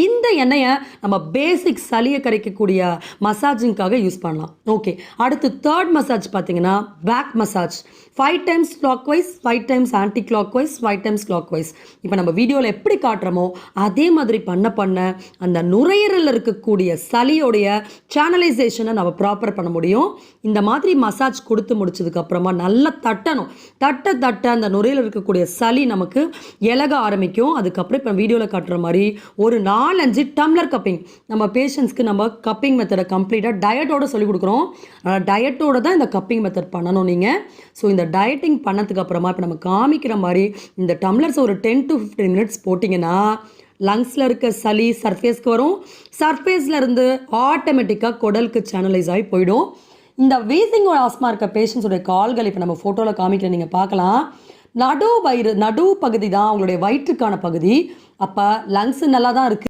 இந்த எண்ணெயை நம்ம பேசிக் சளியை கரைக்கக்கூடிய மசாஜிங்காக யூஸ் பண்ணலாம். ஓகே, அடுத்து தேர்ட் மசாஜ் பார்த்தீங்கன்னா back massage. 5 times clock wise, 5 times anti clock wise, 5 times clockwise. இப்போ நம்ம வீடியோவில் எப்படி காட்டுறோமோ அதே மாதிரி பண்ண அந்த நுரையீரலில் இருக்கக்கூடிய சளியோடைய சேனலைசேஷனை நம்ம ப்ராப்பர் பண்ண முடியும். இந்த மாதிரி மசாஜ் கொடுத்து முடிச்சதுக்கப்புறமா நல்லா தட்டணும். தட்ட அந்த நுரையில் இருக்கக்கூடிய சளி நமக்கு இலக ஆரம்பிக்கும். அதுக்கப்புறம் இப்போ வீடியோவில் காட்டுற மாதிரி ஒரு 4-5 டம்ளர் கப்பிங் நம்ம பேஷண்ட்ஸ்க்கு நம்ம கப்பிங் மெத்தடை கம்ப்ளீட்டாக டயட்டோட சொல்லிக் கொடுக்குறோம். டயட்டோட தான் இந்த கப்பிங் மெத்தட் பண்ணணும் நீங்கள். ஸோ இந்த டயட்டிங் பண்ணதுக்கு அப்புறமா இப்போ நம்ம காமிக்கிற மாதிரி இந்த டம்ளர்ஸ் ஒரு 10 to 15 மினிட்ஸ் போட்டிங்கன்னா லங்ஸில் இருக்க சளி சர்ஃபேஸ்க்கு வரும். சர்ஃபேஸில் இருந்து ஆட்டோமேட்டிக்காக குடலுக்கு சேனலைஸ் ஆகி போயிடும். இந்த வீசிங்கோட ஆஸ்மா இருக்க பேஷண்ட்ஸோடைய கால்கள் இப்போ நம்ம ஃபோட்டோவில் காமிக்கிற நீங்கள் பார்க்கலாம். நடு பகுதி தான் அவங்களுடைய வயிற்றுக்கான பகுதி. அப்போ லங்ஸ் நல்லா தான் இருக்குது.